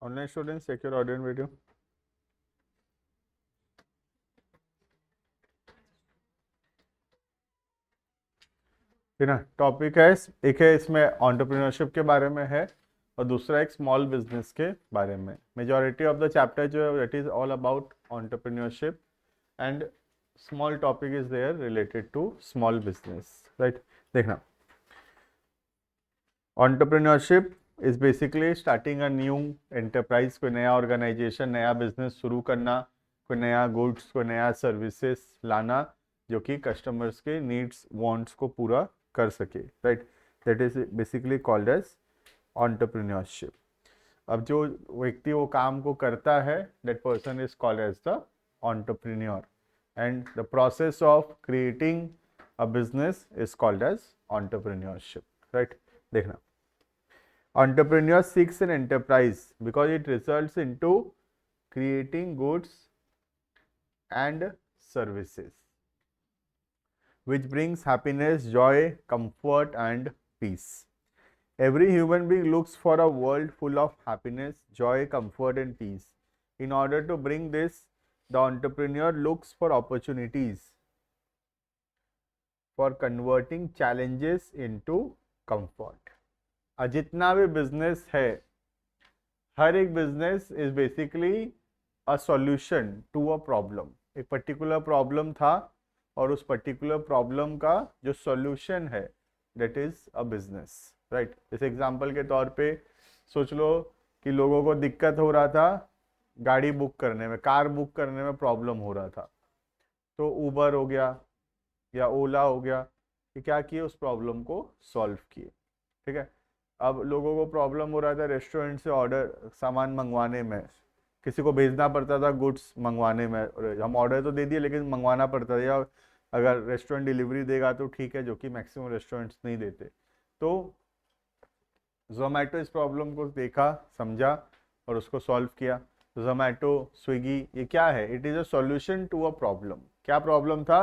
Online students, check your audio and video. ठीक ना, topic है एक है इसमें एंटरप्रेन्योरशिप के बारे में है और दूसरा एक स्मॉल बिजनेस के बारे में. मेजॉरिटी ऑफ द चैप्टर जो है that is all about entrepreneurship and small topic is there related to small business. Right, देखना, entrepreneurship is basically starting a new enterprise. कोई नया ऑर्गेनाइजेशन, नया बिजनेस शुरू करना, कोई नया गुड्स, कोई नया सर्विसेज लाना जो कि कस्टमर्स के नीड्स वांट्स को पूरा कर सके. Right, that is basically called as entrepreneurship. अब जो व्यक्ति वो काम को करता है that person is called as the entrepreneur and the process of creating a business is called as entrepreneurship. Right, देखना, entrepreneur seeks an enterprise because it results into creating goods and services which brings happiness, joy, comfort and peace. Every human being looks for a world full of happiness, joy, comfort and peace. In order to bring this, the entrepreneur looks for opportunities for converting challenges into comfort. जितना भी business है, हर एक business is basically a solution to a problem. एक particular problem था और उस particular problem का जो सॉल्यूशन है that is a business. Right, इस एग्जांपल के तौर पे सोच लो कि लोगों को दिक्कत हो रहा था गाड़ी बुक करने में, कार बुक करने में प्रॉब्लम हो रहा था, तो ऊबर हो गया या ओला हो गया, कि क्या किए, उस प्रॉब्लम को सॉल्व किए. ठीक है, अब लोगों को प्रॉब्लम हो रहा था रेस्टोरेंट से ऑर्डर सामान मंगवाने में, किसी को भेजना पड़ता था गुड्स मंगवाने में, हम ऑर्डर तो दे दिए लेकिन मंगवाना पड़ता था, या अगर रेस्टोरेंट डिलीवरी देगा तो ठीक है, जो कि मैक्सिमम रेस्टोरेंट्स नहीं देते. तो जोमेटो इस प्रॉब्लम को देखा, समझा और उसको सॉल्व किया. तो जोमेटो, स्विगी, ये क्या है? It is a solution to a problem. क्या प्रॉब्लम था?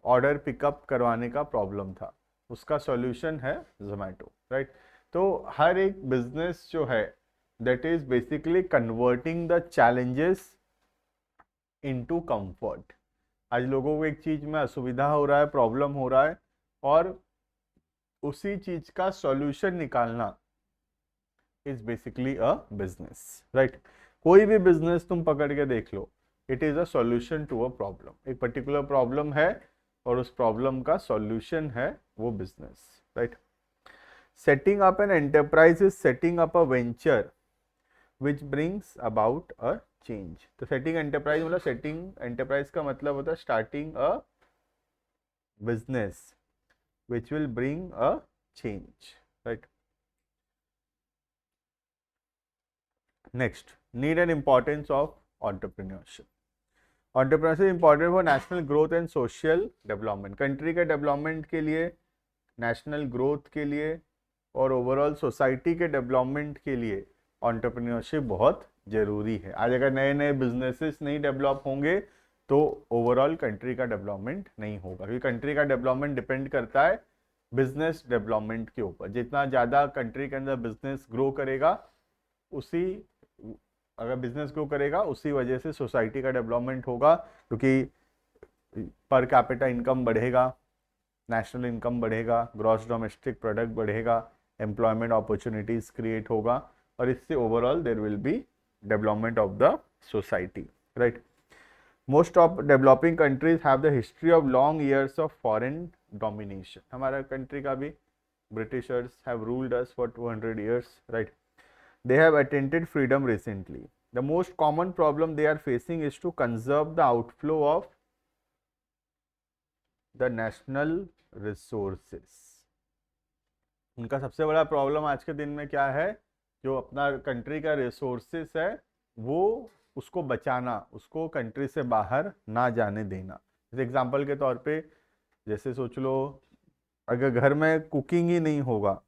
ऑर्डर पिकअप करवाने का प्रॉब्लम था, उसका सॉल्यूशन है जोमेटो. राइट, तो हर एक बिजनेस जो है that is basically converting the challenges into comfort. आज लोगों को एक चीज में असुविधा हो रहा है, प्रॉब्लम हो रहा है, और उसी चीज का सॉल्यूशन निकालना is basically a business. Right, कोई भी बिजनेस तुम पकड़ के देख लो, it is a solution to a problem. एक पर्टिकुलर प्रॉब्लम है और उस प्रॉब्लम का सॉल्यूशन है वो business. Right, setting up an enterprise is setting up a venture which brings about a change. तो setting enterprise मतलब setting enterprise का मतलब होता है starting a business which will bring a change. Right. Next, need and importance of entrepreneurship. Entrepreneurship is important for national growth and social development. Country के development के लिए, national growth के लिए और ओवरऑल सोसाइटी के डेवलपमेंट के लिए entrepreneurship बहुत ज़रूरी है. आज अगर नए नए बिजनेसेस नहीं डेवलप होंगे तो ओवरऑल कंट्री का डेवलपमेंट नहीं होगा, क्योंकि कंट्री का डेवलपमेंट डिपेंड करता है बिजनेस डेवलपमेंट के ऊपर. जितना ज़्यादा कंट्री के अंदर बिजनेस ग्रो करेगा, उसी अगर बिजनेस ग्रो करेगा उसी वजह से सोसाइटी का डेवलपमेंट होगा, क्योंकि पर कैपिटा इनकम बढ़ेगा, नेशनल इनकम बढ़ेगा, ग्रॉस डोमेस्टिक प्रोडक्ट बढ़ेगा, एम्प्लॉयमेंट अपॉर्चुनिटीज क्रिएट होगा, और इससे overall there will be development of the society. Right, most of developing countries have the history of long years of foreign domination. हमारा country का भी Britishers have ruled us for 200 years. Right, they have attained freedom recently. The most common problem they are facing is to conserve the outflow of the national resources. उनका सबसे बड़ा problem आज के दिन में क्या है? जो अपना कंट्री का रिसोर्सेस है वो उसको बचाना, उसको कंट्री से बाहर ना जाने देना. जैसे एग्जांपल के तौर पे, जैसे सोच लो अगर घर में कुकिंग ही नहीं होगा,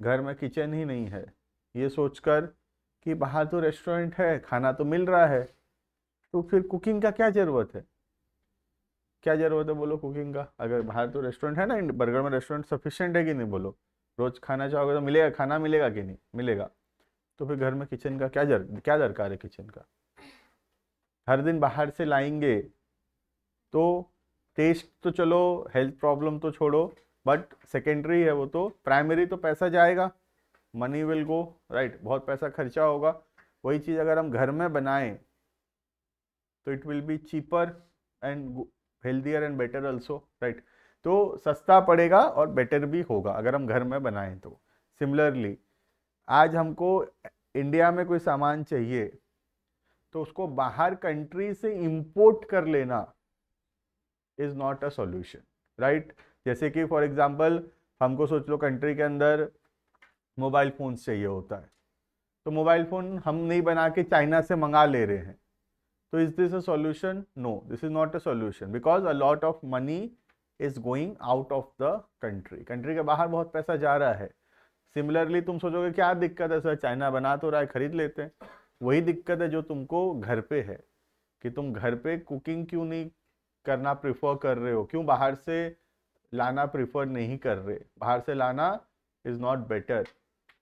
घर में किचन ही नहीं है, ये सोचकर कि बाहर तो रेस्टोरेंट है, खाना तो मिल रहा है, तो फिर कुकिंग का क्या ज़रूरत है? क्या ज़रूरत है बोलो कुकिंग का? अगर बाहर तो रेस्टोरेंट है ना, बर्गर में रेस्टोरेंट सफिशिएंट है कि नहीं बोलो? रोज खाना चाहोगे तो मिलेगा, खाना मिलेगा कि नहीं मिलेगा? तो फिर घर में किचन का क्या दरकार है किचन का? हर दिन बाहर से लाएंगे तो टेस्ट तो चलो, हेल्थ प्रॉब्लम तो छोड़ो, बट सेकेंडरी है वो, तो प्राइमरी तो पैसा जाएगा, मनी विल गो, राइट, बहुत पैसा खर्चा होगा। वही चीज़ अगर हम घर में बनाएं तो it will be cheaper and healthier and better also, right. तो सस्ता पड़ेगा और बेटर भी होगा अगर हम घर में बनाएं तो। सिमिलरली आज हमको इंडिया में कोई सामान चाहिए तो उसको बाहर कंट्री से इंपोर्ट कर लेना is not a solution, right. जैसे कि फॉर एग्जांपल हमको सोच लो कंट्री के अंदर मोबाइल फोन्स चाहिए होता है, तो मोबाइल फोन हम नहीं बना के चाइना से मंगा ले रहे हैं, तो is this a solution? No, this is not a solution, because a lot of money is going out of the country, country के बाहर बहुत पैसा जा रहा है। सिमिलरली तुम सोचोगे क्या दिक्कत है सर, चाइना बना तो रहा है, खरीद लेते हैं। वही दिक्कत है जो तुमको घर पे है, कि तुम घर पे कुकिंग क्यों नहीं करना प्रिफर कर रहे हो, क्यों बाहर से लाना प्रिफर नहीं कर रहे? बाहर से लाना is not better,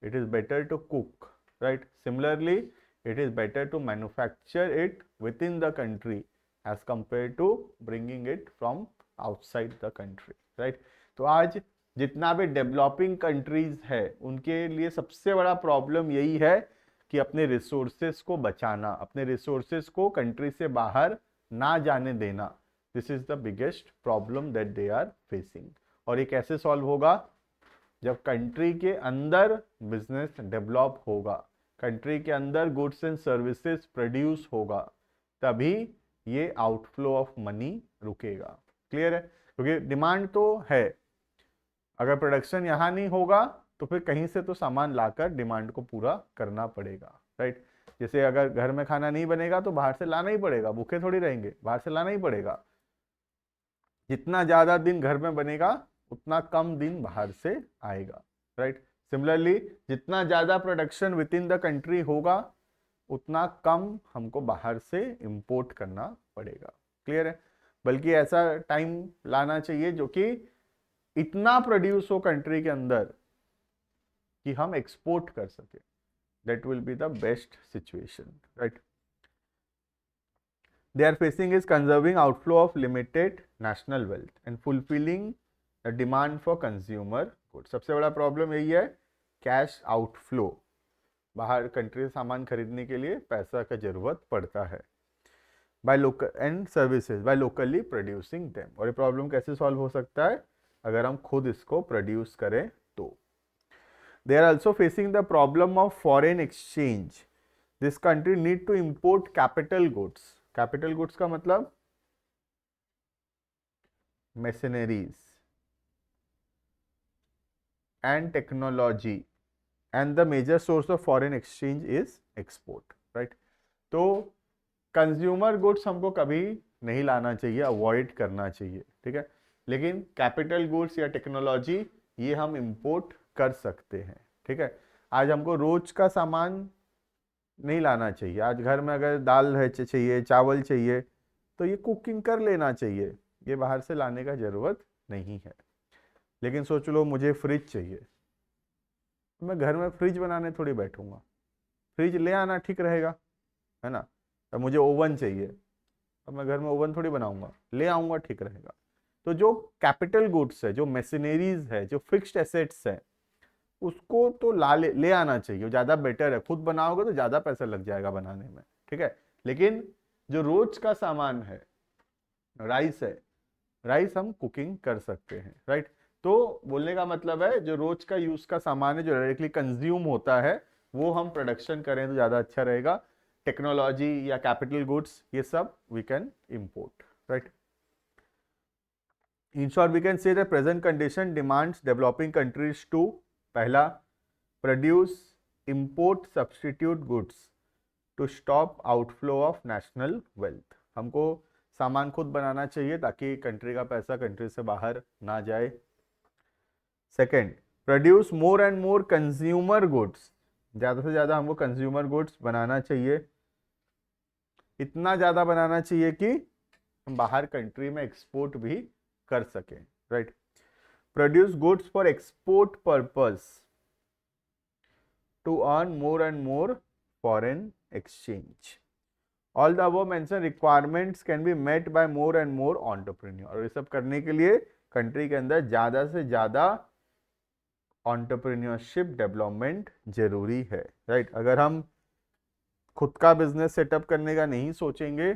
it is better to cook, right? Similarly, it is better to manufacture it within the country as compared to bringing it from outside the country, right? तो आज जितना भी डेवलपिंग कंट्रीज है उनके लिए सबसे बड़ा problem यही है कि अपने रिसोर्सेस को बचाना, अपने रिसोर्सेस को कंट्री से बाहर ना जाने देना। This is the biggest problem that they are facing. और ये कैसे सॉल्व होगा? जब कंट्री के अंदर बिजनेस डेवलप होगा, कंट्री के अंदर गुड्स एंड सर्विसेज प्रोड्यूस होगा, तभी ये आउटफ्लो ऑफ मनी रुकेगा। क्लियर है? क्योंकि डिमांड तो है, अगर प्रोडक्शन यहाँ नहीं होगा तो फिर कहीं से तो सामान लाकर डिमांड को पूरा करना पड़ेगा, राइट। जैसे अगर घर में खाना नहीं बनेगा तो बाहर से लाना ही पड़ेगा, भूखे थोड़ी रहेंगे, बाहर से लाना ही पड़ेगा। जितना ज्यादा दिन घर में बनेगा उतना कम दिन बाहर से आएगा, राइट। सिमिलरली जितना ज्यादा production with in the country होगा उतना कम हमको बाहर से इंपोर्ट करना पड़ेगा। क्लियर है? बल्कि ऐसा टाइम लाना चाहिए जो कि इतना प्रोड्यूस हो कंट्री के अंदर कि हम एक्सपोर्ट कर सके। That will be the best situation, right. They are facing is conserving outflow of limited national wealth and fulfilling the demand for consumer goods। सबसे बड़ा प्रॉब्लम यही है, कैश आउटफ्लो, बाहर कंट्री से सामान खरीदने के लिए पैसा का जरूरत पड़ता है। By local and services by locally producing them. और ये प्रॉब्लम कैसे सॉल्व हो सकता है? अगर हम खुद इसको प्रोड्यूस करें तो। They are also facing the problem of foreign exchange. This country need to import capital goods. Capital goods का मतलब machineries and technology, and the major source of foreign exchange is export, right. तो consumer goods हमको कभी नहीं लाना चाहिए, avoid करना चाहिए, ठीक है। लेकिन कैपिटल गुड्स या टेक्नोलॉजी ये हम इंपोर्ट कर सकते हैं, ठीक है। आज हमको रोज का सामान नहीं लाना चाहिए। आज घर में अगर दाल है चाहिए, चावल चाहिए, तो ये कुकिंग कर लेना चाहिए, ये बाहर से लाने का जरूरत नहीं है। लेकिन सोच लो मुझे फ्रिज चाहिए, तो मैं घर में फ्रिज बनाने थोड़ी बैठूंगा, फ्रिज ले आना ठीक रहेगा, है ना। अब मुझे ओवन चाहिए, अब मैं घर में ओवन थोड़ी बनाऊंगा, ले आऊंगा, ठीक रहेगा। तो जो कैपिटल गुड्स है, जो मशीनरीज है, जो फिक्स्ड एसेट्स है, उसको तो ले आना चाहिए, ज़्यादा बेटर है। खुद बनाओगे तो ज़्यादा पैसा लग जाएगा बनाने में, ठीक है। लेकिन जो रोज का सामान है, राइस है, राइस हम कुकिंग कर सकते हैं, राइट। तो बोलने का मतलब है जो रोज का यूज का सामान है, जो डायरेक्टली कंज्यूम होता है, वो हम प्रोडक्शन करें तो ज़्यादा अच्छा रहेगा। टेक्नोलॉजी या कैपिटल गुड्स ये सब we can import, right. In short we can say the present condition demands developing countries to, पहला, produce import substitute goods to stop outflow of national wealth. हमको सामान खुद बनाना चाहिए ताकि कंट्री का पैसा कंट्री से बाहर ना जाए। Second, produce more and more consumer goods. ज़्यादा से ज़्यादा हमको कंज्यूमर गुड्स बनाना चाहिए, इतना ज़्यादा बनाना चाहिए कि हम बाहर कंट्री में एक्सपोर्ट भी कर सकें, right. Produce goods for export purpose to earn more and more foreign exchange. All the above mentioned requirements can be met by more and more entrepreneur. और ये सब करने के लिए कंट्री के अंदर ज़्यादा से ज़्यादा entrepreneurship डेवलपमेंट जरूरी है, राइट? अगर हम खुद का बिजनेस सेटअप करने का नहीं सोचेंगे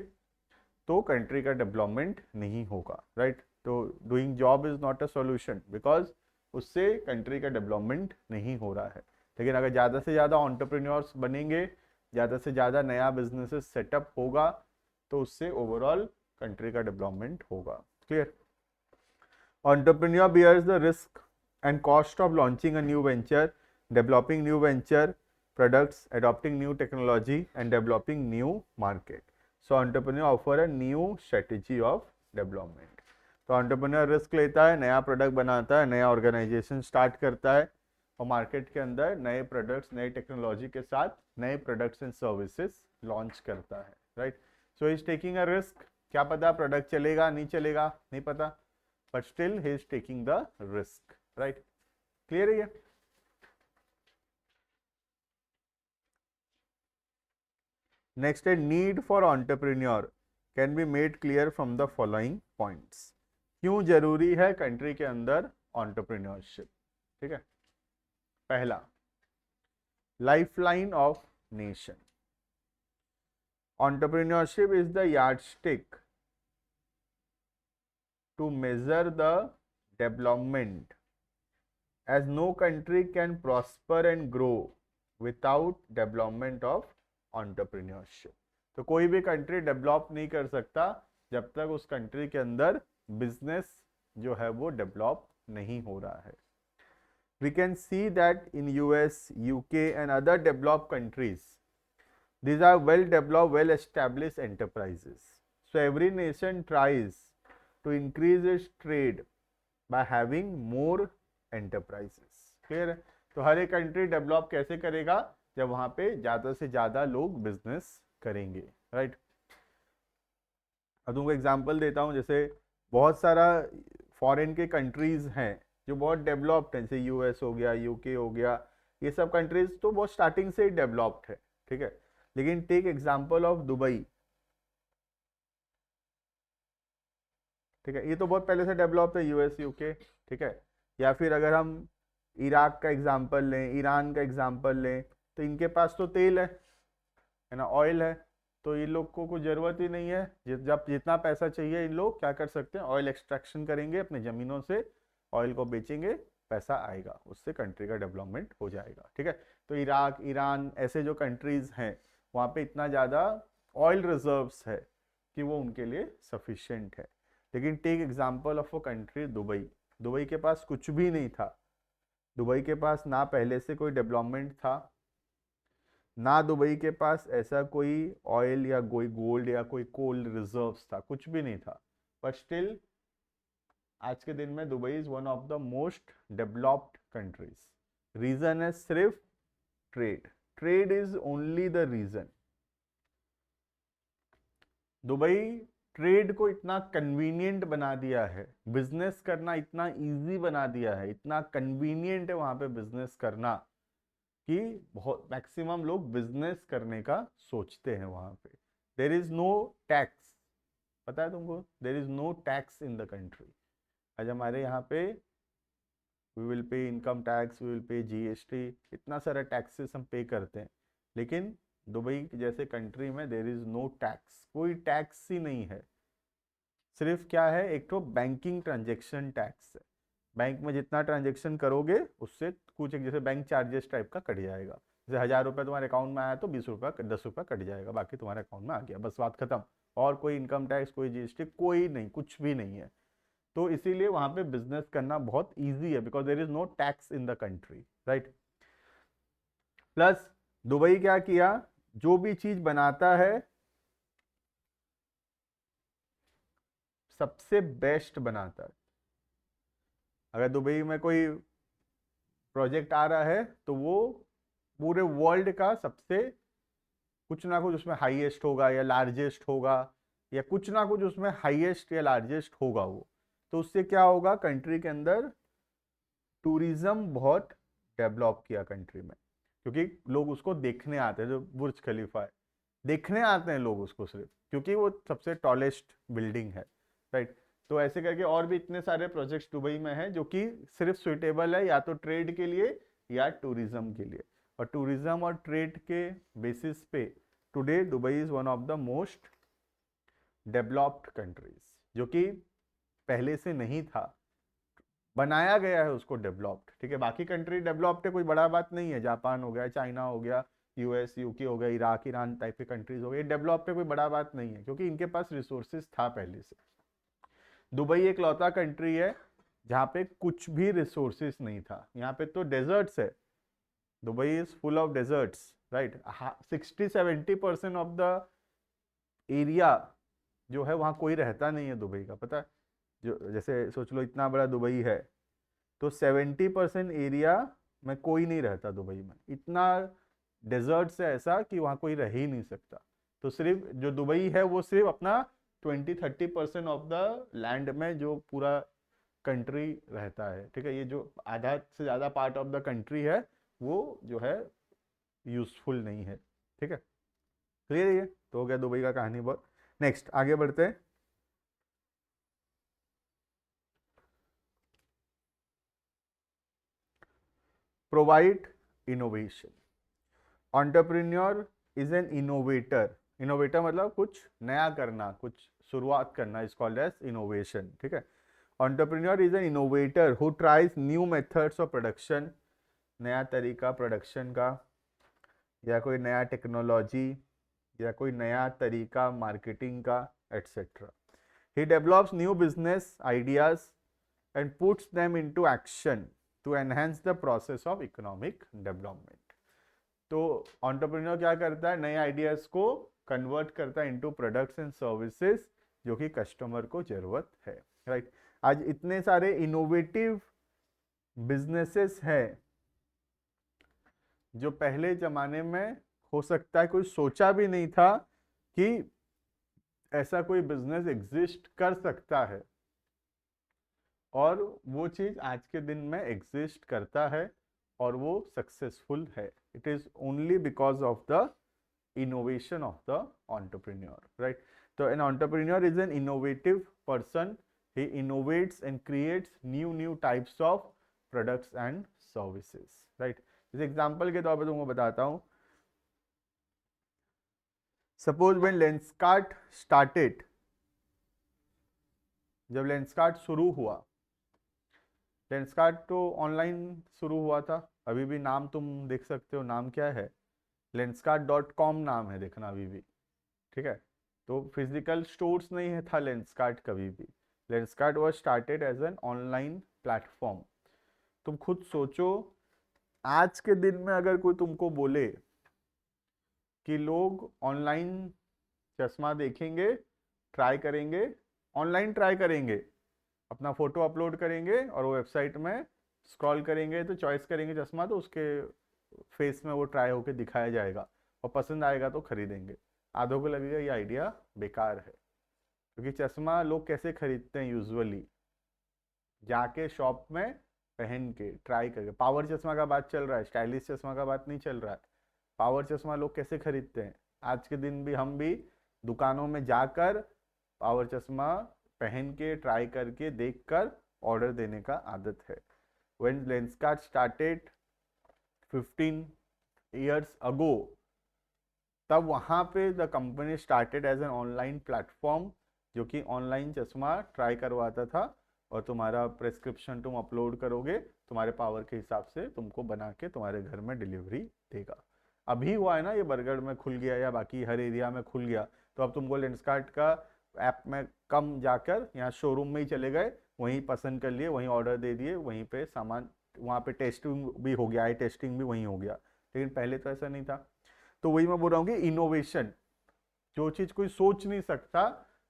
तो कंट्री का डेवलपमेंट नहीं होगा, राइट? तो doing job is not a solution, because उससे कंट्री का डेवलपमेंट नहीं हो रहा है। लेकिन अगर ज़्यादा से ज़्यादा एंटरप्रेन्योर्स बनेंगे, ज़्यादा से ज़्यादा नया बिजनेस सेटअप होगा, तो उससे ओवरऑल कंट्री का डेवलपमेंट होगा। Clear? Entrepreneur bears the risk and cost of launching a new venture, developing new venture products, adopting new technology and developing new market. So entrepreneur offer a new strategy of development. तो entrepreneur risk लेता है, नया product बनाता है, नया organisation start करता है और मार्केट के अंदर नए प्रोडक्ट्स, नई टेक्नोलॉजी के साथ नए प्रोडक्ट्स एंड सर्विसेज लॉन्च करता है, right? So is taking a risk. क्या पता प्रोडक्ट चलेगा नहीं चलेगा, नहीं पता, but still he is taking the risk, right? Clear है ये? नेक्स्ट है need for entrepreneur can be made clear from the following points. क्यों जरूरी है कंट्री के अंदर एंटरप्रेन्योरशिप? ठीक है, पहला, lifeline of nation. Entrepreneurship is the yardstick to measure the development, as no country can prosper and grow without development of entrepreneurship. तो कोई भी कंट्री डेवलप नहीं कर सकता जब तक उस कंट्री के अंदर बिजनेस जो है वो डेवलप नहीं हो रहा है। We can see that in US, UK and other developed countries, these are well developed, well established enterprises. So every nation tries to increase its trade by having more enterprises. Clear है? तो हर एक country develop कैसे करेगा? जब वहां पे ज्यादा से ज्यादा लोग बिजनेस करेंगे, राइट? अब तुमको एग्जांपल देता हूं, जैसे बहुत सारा फॉरेन के कंट्रीज हैं जो बहुत डेवलप्ड हैं, जैसे यूएस हो गया, यूके हो गया, ये सब कंट्रीज तो बहुत स्टार्टिंग से ही डेवलप्ड है, ठीक है? लेकिन टेक एग्जांपल ऑफ दुबई, ठीक है? ये तो बहुत पहले से डेवलप है, यूएस, यूके, ठीक है? या फिर अगर हम इराक का एग्जांपल लें, ईरान का एग्जांपल लें, तो इनके पास तो तेल है ना, ऑयल है, तो इन लोग को कोई ज़रूरत ही नहीं है। जब जितना पैसा चाहिए इन लोग क्या कर सकते हैं, ऑयल एक्सट्रैक्शन करेंगे अपने ज़मीनों से, ऑयल को बेचेंगे, पैसा आएगा, उससे कंट्री का डेवलपमेंट हो जाएगा, ठीक है? तो इराक, ईरान ऐसे जो कंट्रीज़ हैं वहाँ पे इतना ज़्यादा ऑयल रिजर्व्स है कि वो उनके लिए सफिशिएंट है। लेकिन take example of a country Dubai, Dubai के पास कुछ भी नहीं था। दुबई के पास ना पहले से कोई डेवलपमेंट था, ना दुबई के पास ऐसा कोई ऑयल या कोई गोल्ड या कोई कोल रिजर्व्स था, कुछ भी नहीं था, बट स्टिल आज के दिन में Dubai is one of the most developed countries. Reason है सिर्फ trade. Trade is only the reason. Dubai trade को इतना कन्वीनियंट बना दिया है, बिजनेस करना इतना इजी बना दिया है, इतना कन्वीनियंट है वहां पे बिजनेस करना कि बहुत मैक्सिमम लोग बिजनेस करने का सोचते हैं वहां पे। देर इज नो टैक्स, पता है तुमको? There is no tax in the country. आज हमारे यहाँ पे we will pay income tax, we will pay GST, इतना सारा टैक्सेस हम पे करते हैं, लेकिन दुबई जैसे कंट्री में देर इज नो टैक्स, कोई टैक्स ही नहीं है। सिर्फ क्या है, एक तो बैंकिंग ट्रांजेक्शन टैक्स है, बैंक में जितना ट्रांजेक्शन करोगे उससे कुछ एक जैसे बैंक चार्जेस टाइप का कट जाएगा, जैसे 1000 रुपये तुम्हारे अकाउंट में आया तो 20 रुपये 10 रुपये कट जाएगा, बाकी तुम्हारे अकाउंट में आ गया, बस बात खत्म। और कोई इनकम टैक्स, कोई जीएसटी, कोई नहीं, कुछ भी नहीं है। तो इसीलिए वहां पे बिजनेस करना बहुत ईजी है, because there is no tax in the country, right? Plus Dubai क्या किया, जो भी चीज बनाता है सबसे बेस्ट बनाता है। अगर दुबई में कोई प्रोजेक्ट आ रहा है तो वो पूरे वर्ल्ड का सबसे कुछ ना कुछ उसमें हाईएस्ट होगा या लार्जेस्ट होगा, या कुछ ना कुछ उसमें हाईएस्ट या लार्जेस्ट होगा वो। तो उससे क्या होगा, कंट्री के अंदर टूरिज्म बहुत डेवलप किया कंट्री में। क्योंकि लोग उसको देखने आते हैं, जो बुर्ज खलीफा है देखने आते हैं लोग उसको सिर्फ क्योंकि वो सबसे टॉलेस्ट बिल्डिंग है, राइट। तो ऐसे करके और भी इतने सारे प्रोजेक्ट्स दुबई में हैं जो कि सिर्फ सुइटेबल है या तो ट्रेड के लिए या टूरिज्म के लिए। और टूरिज्म और ट्रेड के बेसिस पे today Dubai is one of the most developed countries, जो कि पहले से नहीं था, बनाया गया है उसको डेवलप्ड। ठीक है, बाकी कंट्री डेवलप्ड है, कोई बड़ा बात नहीं है, जापान हो गया, चाइना हो गया, यूएस यूके हो गया, इराक ईरान टाइप के कंट्रीज हो गए, डेवलप्ड है, कोई बड़ा बात नहीं है क्योंकि इनके पास रिसोर्सेज था पहले से। दुबई एक लौता कंट्री है जहाँ पे कुछ भी रिसोर्सेज नहीं था, यहाँ पे तो डेजर्ट्स है, Dubai is full of desserts, right. 60-70% of the area जो है वहाँ कोई रहता नहीं है दुबई का, पता है। जो जैसे सोच लो इतना बड़ा दुबई है तो 70% एरिया में कोई नहीं रहता दुबई में, इतना डेजर्ट है ऐसा कि वहाँ कोई रह ही नहीं सकता। तो सिर्फ जो दुबई है वो सिर्फ अपना 20-30% ऑफ द लैंड में जो पूरा कंट्री रहता है, ठीक है। ये जो आधा से ज़्यादा पार्ट ऑफ द कंट्री है वो जो है यूजफुल नहीं है, ठीक है। क्लियर है ये तो हो गया दुबई का कहानी बहुत। नेक्स्ट आगे बढ़ते हैं। Provide innovation. Entrepreneur is an innovator. Innovator मतलब कुछ नया करना, कुछ शुरुआत करना, इज कॉल्ड एज इनोवेशन, ठीक है। Entrepreneur is an innovator who tries new methods of production, नया तरीका प्रोडक्शन का, या कोई नया टेक्नोलॉजी, या कोई नया तरीका मार्केटिंग का, etcetera. He develops new business ideas and puts them into action to enhance the process of economic development. तो एंटरप्रेन्योर क्या करता है, नए आइडियाज को कन्वर्ट करता है इनटू प्रोडक्ट्स एंड सर्विसेज जो कि कस्टमर को जरूरत है, राइट। आज इतने सारे इनोवेटिव बिजनेसेस हैं जो पहले जमाने में हो सकता है कोई सोचा भी नहीं था कि ऐसा कोई बिजनेस एग्जिस्ट कर सकता है, और वो चीज आज के दिन में एग्जिस्ट करता है और वो सक्सेसफुल है। It is only because of the innovation of the entrepreneur, right? So an entrepreneur is an innovative person. He innovates and creates new types of products and services, right? इस example के तौर पर तुमको बताता हूँ। Suppose when Lenskart started, जब Lenskart शुरू हुआ, लेंसकार्ट तो ऑनलाइन शुरू हुआ था, अभी भी नाम तुम देख सकते हो, नाम क्या है, lenskart.com नाम है, देखना अभी भी, ठीक है। तो फिजिकल स्टोर्स नहीं है था लेंसकार्ट कभी भी, Lenskart was started as an online platform. तुम खुद सोचो, आज के दिन में अगर कोई तुमको बोले कि लोग ऑनलाइन चश्मा देखेंगे, ट्राई करेंगे, ऑनलाइन ट्राई करेंगे, अपना फोटो अपलोड करेंगे और वो वेबसाइट में स्क्रॉल करेंगे तो चॉइस करेंगे चश्मा, तो उसके फेस में वो ट्राई होके दिखाया जाएगा और पसंद आएगा तो खरीदेंगे। आधों को लगेगा ये आइडिया बेकार है, क्योंकि चश्मा लोग कैसे खरीदते हैं यूजुअली, जाके शॉप में पहन के ट्राई करके। पावर चश्मा का बात चल रहा है, स्टाइलिश चश्मा का बात नहीं चल रहा है। पावर चश्मा लोग कैसे खरीदते हैं, आज के दिन भी हम भी दुकानों में जाकर पावर चश्मा पहन के ट्राई करके देखकर ऑर्डर देने का आदत है। When Lenskart started 15 years ago, तब वहाँ पे the company started as an online platform, जो कि ऑनलाइन चश्मा ट्राई करवाता था और तुम्हारा प्रेस्क्रिप्शन तुम अपलोड करोगे, तुम्हारे पावर के हिसाब से तुमको बना के तुम्हारे घर में डिलीवरी देगा। अभी हुआ है ना, ये बरगढ़ में खुल गया या बाकी हर एरिया में खुल गया, तो अब तुमको लेंसकार्ट का ऐप में कम जाकर यहाँ शोरूम में ही चले गए, वहीं पसंद कर लिए, वहीं ऑर्डर दे दिए, वहीं पे सामान, वहाँ पे टेस्टिंग भी हो गया, आई टेस्टिंग भी वहीं हो गया। लेकिन पहले तो ऐसा नहीं था। तो वही मैं बोल रहा हूँ कि इनोवेशन, जो चीज कोई सोच नहीं सकता,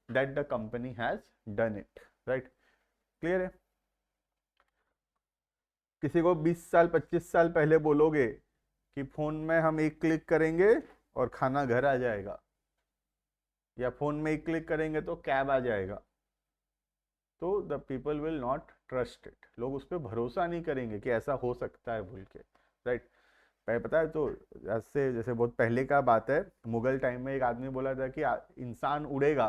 that the company has done it, right. Clear है। किसी को 20 साल 25 साल पहले बोलोगे कि फोन में हम एक क्लिक करेंगे और खाना घर आ जाएगा, या फोन में एक क्लिक करेंगे तो कैब आ जाएगा, तो the people will not trust it. लोग उस पर भरोसा नहीं करेंगे कि ऐसा हो सकता है बोल के, राइट। पता है तो ऐसे जैसे बहुत पहले का बात है, मुगल टाइम में एक आदमी बोला था कि इंसान उड़ेगा,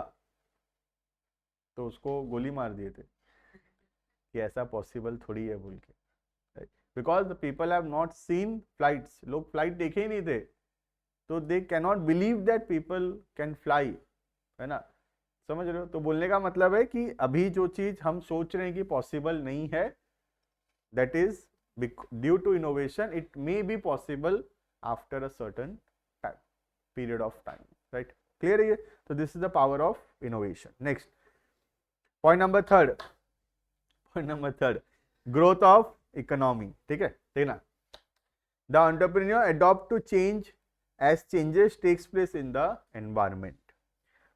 तो उसको गोली मार दिए थे कि ऐसा पॉसिबल थोड़ी है बोल के, because the people have not seen flights, लोग फ्लाइट देखे ही नहीं थे, तो they can not believe that people can fly, है ना, समझ रहे हो। तो बोलने का मतलब है कि अभी जो चीज हम सोच रहे हैं कि पॉसिबल नहीं है, that is due to innovation it may be possible after a certain time, period of time, right? Clear है ये? So this is the power of innovation. Next point number third, growth of economy. ठीक है, देखना, the entrepreneur adopt to change as changes takes place in the environment.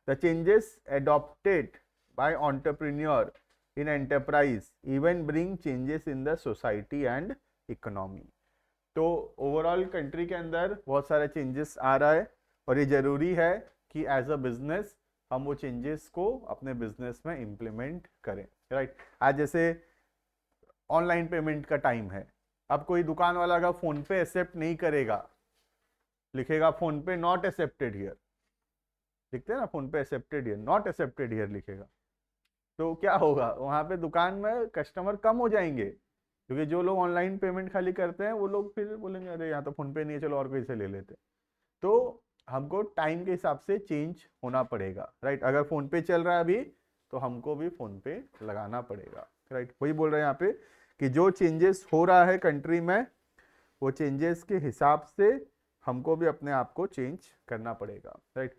The changes adopted by entrepreneur in enterprise even bring changes in the society and economy. तो overall country के अंदर बहुत सारे changes आ रहा है, और ये जरूरी है कि एज अ बिजनेस हम वो चेंजेस को अपने बिजनेस में इम्प्लीमेंट करें, राइट। आज जैसे ऑनलाइन पेमेंट का टाइम है, अब कोई दुकान वाला का फोन पे एक्सेप्ट नहीं करेगा, लिखेगा फोन पे नॉट एक्सेप्टेड हियर, लिखते हैं ना फोन पे accepted here, not accepted here लिखेगा, तो क्या होगा, वहां पे दुकान में कस्टमर कम हो जाएंगे, क्योंकि जो लोग ऑनलाइन पेमेंट खाली करते हैं वो लोग फिर बोलेंगे अरे यहाँ तो फोन पे नहीं है, चलो और कोई से ले लेते। तो हमको टाइम के हिसाब से चेंज होना पड़ेगा, राइट। अगर फोन पे चल रहा है अभी, तो हमको भी फोन पे लगाना पड़ेगा, राइट। वही बोल रहे हैं यहाँ पे कि जो चेंजेस हो रहा है कंट्री में, वो चेंजेस के हिसाब से हमको भी अपने आप को चेंज करना पड़ेगा, right.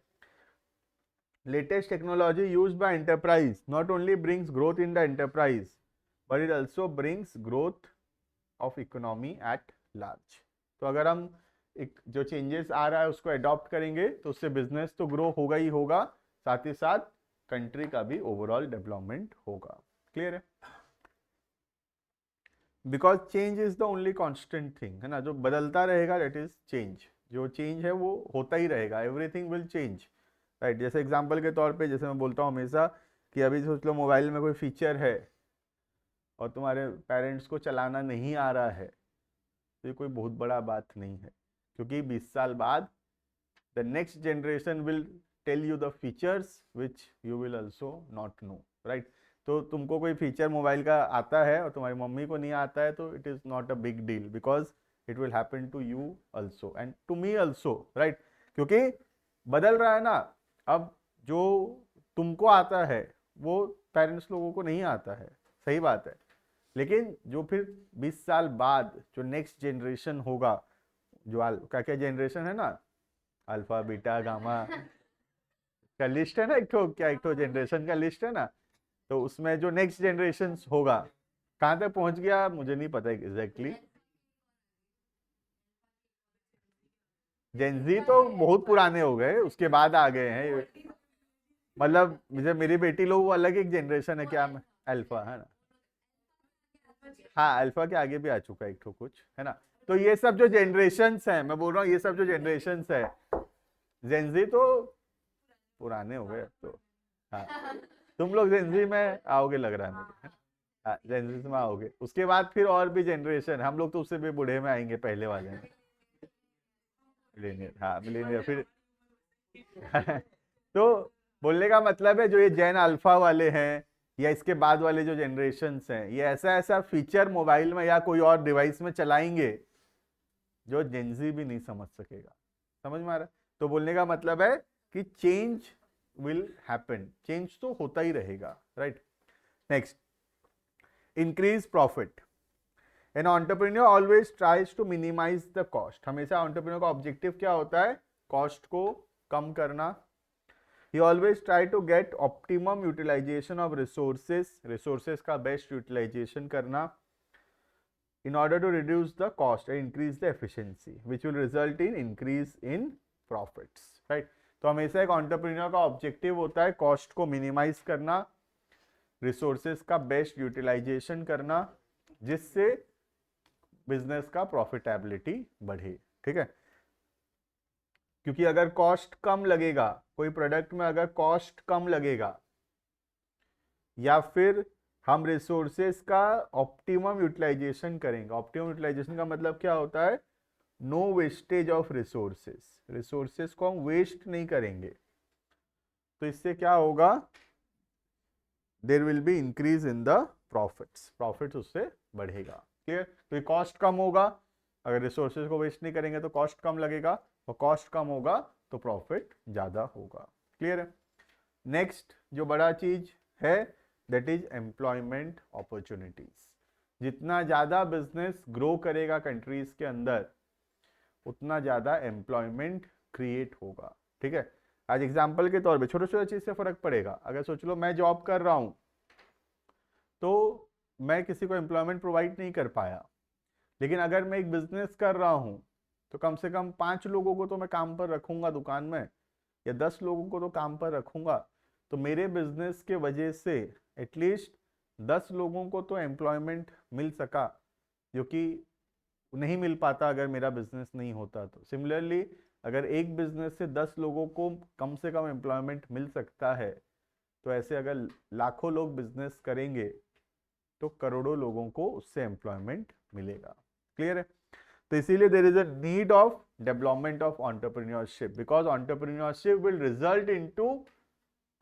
Latest technology used by enterprise not only brings growth in the enterprise, but it also brings growth of economy at large. तो अगर हम एक जो चेंजेस आ रहा है उसको अडॉप्ट करेंगे, तो उससे बिजनेस तो ग्रो होगा ही होगा, साथ ही साथ कंट्री का भी ओवरऑल डेवलपमेंट होगा। क्लियर है? Because change is the only constant thing, है ना, जो बदलता रहेगा दैट इज चेंज। जो चेंज है वो होता ही रहेगा, एवरीथिंग विल चेंज, राइट। जैसे एग्जांपल के तौर पे जैसे मैं बोलता हूँ हमेशा कि अभी सोच लो मोबाइल में कोई फीचर है और तुम्हारे पेरेंट्स को चलाना नहीं आ रहा है, तो ये कोई बहुत बड़ा बात नहीं है, क्योंकि 20 साल बाद the next generation will tell you the features which you will also not know, right. तो तुमको कोई फीचर मोबाइल का आता है और तुम्हारी मम्मी को नहीं आता है, तो it is not a big deal, because it will happen to you also and to me also, right. क्योंकि बदल रहा है ना, अब जो तुमको आता है वो पेरेंट्स लोगों को नहीं आता है, सही बात है, लेकिन जो फिर 20 साल बाद जो नेक्स्ट जनरेशन होगा, जो क्या क्या जनरेशन है ना, अल्फा बीटा गामा का लिस्ट है ना, एक तो जनरेशन का लिस्ट है ना, तो उसमें जो नेक्स्ट जनरेशन होगा, कहाँ तक पहुंच गया मुझे नहीं पता एग्जैक्टली। जेनजी तो बहुत पुराने हो गए, उसके बाद आ गए हैं, मतलब मुझे मेरी बेटी लोग वो अलग एक जनरेशन है, क्या अल्फा है ना, हाँ अल्फा के आगे भी आ चुका है एक तो कुछ, है ना। तो ये सब जो जनरेशन्स हैं, मैं बोल रहा हूँ ये सब जो जनरेशन्स है, जेनजी तो पुराने हो गए तो, हाँ तुम लोग जेनजी में आओगे लग रहा है मुझे, हाँ जेनजी में आओगे, उसके बाद फिर और भी जनरेशन, हम लोग तो उससे भी बूढ़े में आएंगे, पहले वाले में मिलेनियर, हाँ मिलेनियर फिर तो बोलने का मतलब है जो ये जैन अल्फा वाले हैं या इसके बाद वाले जो जनरेशन्स हैं, ये ऐसा ऐसा फीचर मोबाइल में या कोई और डिवाइस में चलाएंगे जो जेनजी भी नहीं समझ सकेगा, समझ में आ रहा है। तो बोलने का मतलब है कि चेंज विल हैपन, चेंज तो होता ही रहेगा, right. Next, increase profit. An entrepreneur always tries to minimise the cost, हमेशा एंटरप्रेन्योर का ऑब्जेक्टिव क्या होता है, कॉस्ट को कम करना। He always try to get optimum utilization of resources का best utilization करना, in order to reduce the cost and increase the efficiency, which will result in increase in profits, right। तो हमेशा एक एंटरप्रेन्योर का objective होता है cost को minimise करना, रिसोर्सेज का बेस्ट यूटिलाइजेशन करना, जिससे बिजनेस का प्रॉफिटेबिलिटी बढ़े, ठीक है। क्योंकि अगर कॉस्ट कम लगेगा, कोई प्रोडक्ट में अगर कॉस्ट कम लगेगा, या फिर हम रिसोर्सेस का ऑप्टिमम यूटिलाइजेशन करेंगे, ऑप्टिमम यूटिलाइजेशन का मतलब क्या होता है, no wastage of resources, resources को हम वेस्ट नहीं करेंगे, तो इससे क्या होगा, there will be increase in the profits, profits उससे बढ़ेगा। क्लियर? तो ये कॉस्ट कम होगा, अगर रिसोर्सेज को वेस्ट नहीं करेंगे तो कॉस्ट कम लगेगा, और कॉस्ट कम होगा तो प्रॉफिट ज्यादा होगा। क्लियर है? नेक्स्ट जो बड़ा चीज है दैट इज एम्प्लॉयमेंट अपॉर्चुनिटीज। जितना ज्यादा बिजनेस ग्रो करेगा कंट्रीज के अंदर, उतना ज्यादा एम्प्लॉयमेंट क्रिएट होगा। ठीक है? आज एग्जाम्पल के तौर पे छोटे छोटे चीज से फर्क पड़ेगा। अगर सोच लो मैं जॉब कर रहा हूं तो मैं किसी को एम्प्लॉयमेंट प्रोवाइड नहीं कर पाया, लेकिन अगर मैं एक बिजनेस कर रहा हूं तो कम से कम 5 लोगों को तो मैं काम पर रखूंगा दुकान में, या 10 लोगों को तो काम पर रखूंगा, तो मेरे बिजनेस के वजह से एटलीस्ट 10 लोगों को तो एम्प्लॉयमेंट मिल सका, जो कि नहीं मिल पाता अगर मेरा बिजनेस नहीं होता। तो सिमिलरली अगर एक बिजनेस से 10 लोगों को कम से कम एम्प्लॉयमेंट मिल सकता है, तो ऐसे अगर लाखों लोग बिजनेस करेंगे तो करोड़ों लोगों को उससे एम्प्लॉयमेंट मिलेगा। क्लियर है? तो इसीलिए there is a need of development of entrepreneurship, because entrepreneurship will result into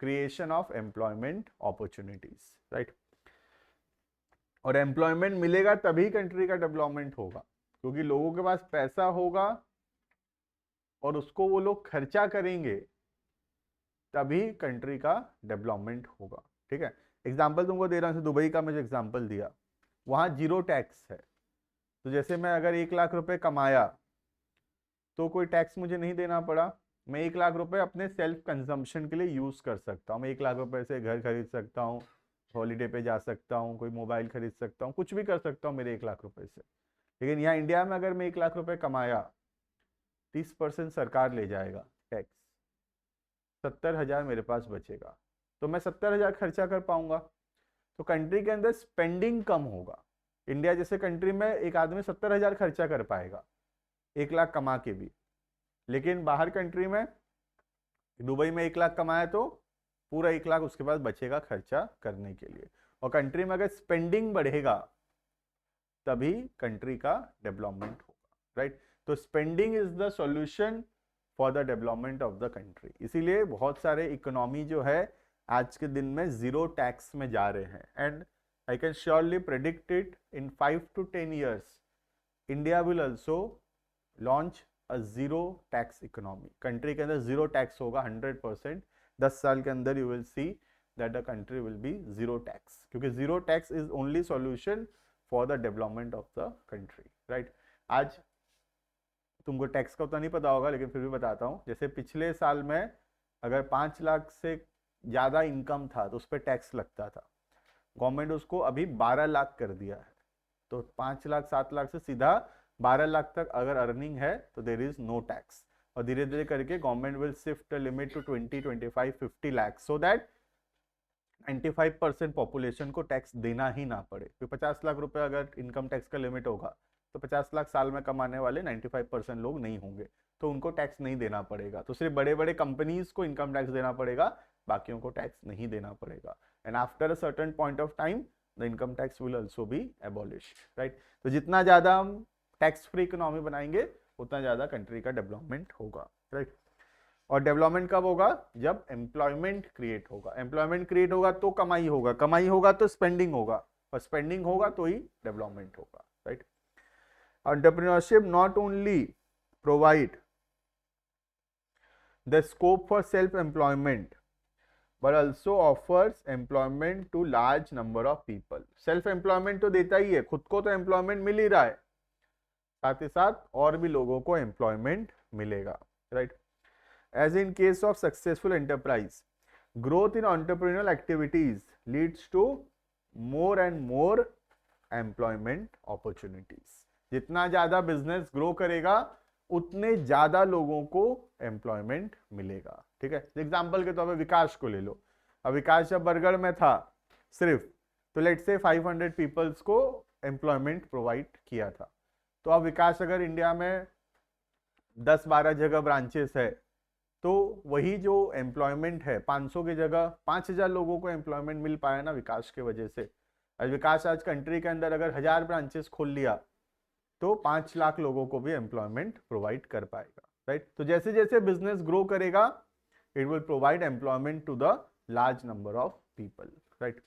creation of employment opportunities, right? और एम्प्लॉयमेंट मिलेगा तभी कंट्री का डेवलपमेंट होगा, क्योंकि लोगों के पास पैसा होगा और उसको वो लोग खर्चा करेंगे, तभी कंट्री का डेवलपमेंट होगा। ठीक है? एग्जाम्पल तुमको दे रहा हूँ, दुबई का मुझे एग्जाम्पल दिया, वहाँ 0 टैक्स है। तो जैसे मैं अगर 1 लाख रुपए कमाया तो कोई टैक्स मुझे नहीं देना पड़ा, मैं 1 लाख रुपए अपने सेल्फ कंजम्पशन के लिए यूज कर सकता हूँ। मैं 1 लाख रुपए से घर खरीद सकता हूँ, हॉलीडे पे जा सकता हूँ, कोई मोबाइल खरीद सकता हूँ, कुछ भी कर सकता हूँ मेरे 1 लाख रुपए से। लेकिन यहाँ इंडिया में अगर मैं 1 लाख रुपए कमाया, 30% सरकार ले जाएगा टैक्स, 70,000 मेरे पास बचेगा, तो मैं 70,000 खर्चा कर पाऊंगा। तो कंट्री के अंदर स्पेंडिंग कम होगा। इंडिया जैसे कंट्री में एक आदमी 70,000 खर्चा कर पाएगा 1 लाख कमा के भी, लेकिन बाहर कंट्री में, दुबई में 1 लाख कमाया तो पूरा 1 लाख उसके पास बचेगा खर्चा करने के लिए। और कंट्री में अगर स्पेंडिंग बढ़ेगा तभी कंट्री का डेवलपमेंट होगा, राइट? तो spending is the solution for the development of the country. इसीलिए बहुत सारे इकोनॉमी जो है आज के दिन में 0 टैक्स में जा रहे हैं, and I can surely predict it in 5 to 10 years India will also launch a 0 tax economy. Country के अंदर 0 टैक्स होगा 100%। 10 साल के अंदर you will see that the country will be 0 tax, क्योंकि 0 tax is only solution for the development of the country, right? आज तुमको tax का उतना नहीं पता होगा, लेकिन फिर भी बताता हूँ। जैसे पिछले साल में अगर 5 लाख से ज़्यादा इनकम था तो उस पर टैक्स लगता था, गवर्नमेंट उसको अभी 12 लाख कर दिया है। तो 5 लाख 7 लाख से सीधा 12 लाख तक अगर अर्निंग है तो देर इज नो टैक्स। और धीरे धीरे करके government will shift limit to 20, 25, 50 lakh, so that 95% population को टैक्स देना ही ना पड़े। तो 50 लाख रुपए अगर इनकम टैक्स का लिमिट होगा तो 50 लाख साल में कमाने वाले 95% लोग नहीं होंगे, तो उनको टैक्स नहीं देना पड़ेगा। तो सिर्फ बड़े बड़े कंपनीज को इनकम टैक्स देना पड़ेगा, बाकियों को टैक्स नहीं देना पड़ेगा। And after a certain point of time the income tax will also be abolished, right? तो जितना ज्यादा हम टैक्स फ्री इकोनॉमी बनाएंगे उतना ज्यादा कंट्री का डेवलपमेंट होगा, राइट? और डेवलपमेंट कब होगा? जब एम्प्लॉयमेंट क्रिएट होगा। एम्प्लॉयमेंट क्रिएट होगा तो कमाई होगा, कमाई होगा तो स्पेंडिंग होगा, और स्पेंडिंग होगा तो ही डेवलपमेंट होगा, right? Entrepreneurship not only provide the scope for self-employment but also offers employment to large number of people. Self-employment तो देता ही है, खुद को तो employment मिल ही रहा है, साथ ही साथ और भी लोगों को employment मिलेगा, right? As in case of successful enterprise, growth in entrepreneurial activities leads to more and more employment opportunities. जितना ज्यादा बिजनेस ग्रो करेगा उतने ज्यादा लोगों को एम्प्लॉयमेंट मिलेगा, ठीक है? एग्जांपल के तौर पे विकास को ले लो। अब विकास जब बरगढ़ में था सिर्फ, तो लेट्स से 500 पीपल्स को एम्प्लॉयमेंट प्रोवाइड किया था। तो अब विकास अगर इंडिया में 10-12 जगह ब्रांचेस है, तो वही जो एम्प्लॉयमेंट है 500 की जगह 5000 लोगों को एम्प्लॉयमेंट मिल पाया ना विकास के वजह से। आज विकास आज कंट्री के अंदर अगर 1000 ब्रांचेस खोल लिया तो 5 लाख लोगों को भी एम्प्लॉयमेंट प्रोवाइड कर पाएगा, राइट। तो जैसे जैसे बिजनेस ग्रो करेगा it will provide employment to the large number of people, right.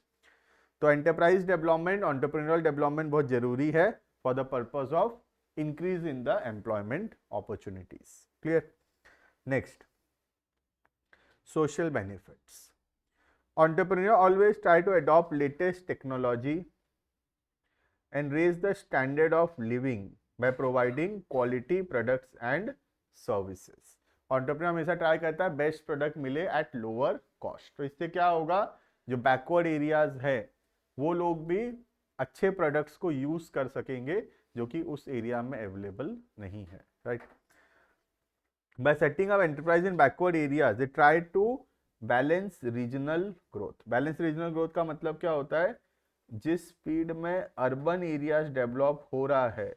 तो एंटरप्राइज डेवलपमेंट, एंटरप्रेन्योरल डेवलपमेंट बहुत जरूरी है for the purpose of increase in the employment opportunities, clear. Next, social benefits. Entrepreneur always try to adopt latest technology and raise the standard of living by providing quality products and services. Entrepreneur हमेशा try करता है best product मिले at lower cost. तो इससे क्या होगा, जो backward areas है वो लोग भी अच्छे प्रोडक्ट्स को यूज कर सकेंगे जो कि उस एरिया में अवेलेबल नहीं है, right. By setting up enterprise in backward areas, they try to balance regional growth. Balance regional growth का मतलब क्या होता है, जिस स्पीड में अर्बन एरियाज डेवलप हो रहा है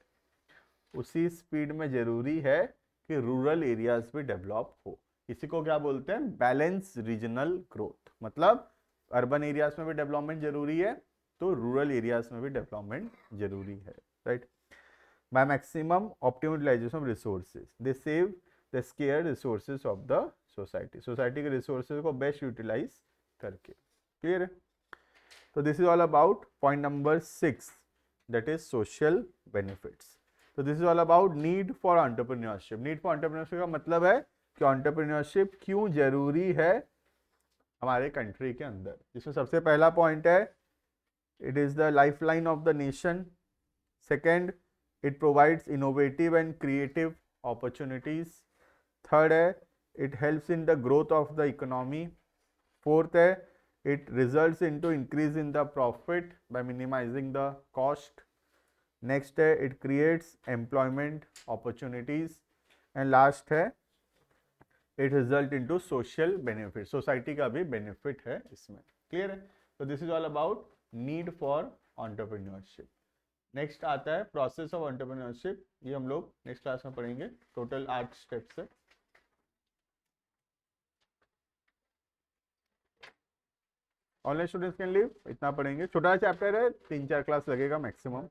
उसी स्पीड में जरूरी है कि रूरल एरियाज भी डेवलप हो। इसी को क्या बोलते हैं, बैलेंस रीजनल ग्रोथ। मतलब अर्बन एरियाज में भी डेवलपमेंट जरूरी है तो रूरल एरियाज में भी डेवलपमेंट जरूरी है, right. By maximum optimum utilization of resources, they save the scarce resources of the society. Society के रिसोर्सेज को बेस्ट यूटिलाइज करके, क्लियर है। तो this is all about point number 6, that is social benefits. तो this is all about need for entrepreneurship. Need for entrepreneurship का मतलब है कि एंटरप्रेन्योरशिप क्यों जरूरी है हमारे कंट्री के अंदर। जिसमें सबसे पहला पॉइंट है, it is the lifeline of the nation. Second, it provides innovative and creative opportunities. Third है, it helps in the growth of the economy. Fourth है, it results into increase in the profit by minimizing the cost. Next है, it creates employment opportunities. And last है, it result into social benefit. Society का भी benefit है इसमें, clear है। तो this is all about need for entrepreneurship. Next आता है प्रोसेस ऑफ एंटरप्रेन्योरशिप। ये हम लोग नेक्स्ट क्लास में पढ़ेंगे, टोटल 8 स्टेप्स है। ऑनलाइन स्टूडेंट्स कैन लीव, इतना पढ़ेंगे, छोटा चैप्टर है, 3-4 क्लास लगेगा मैक्सिमम।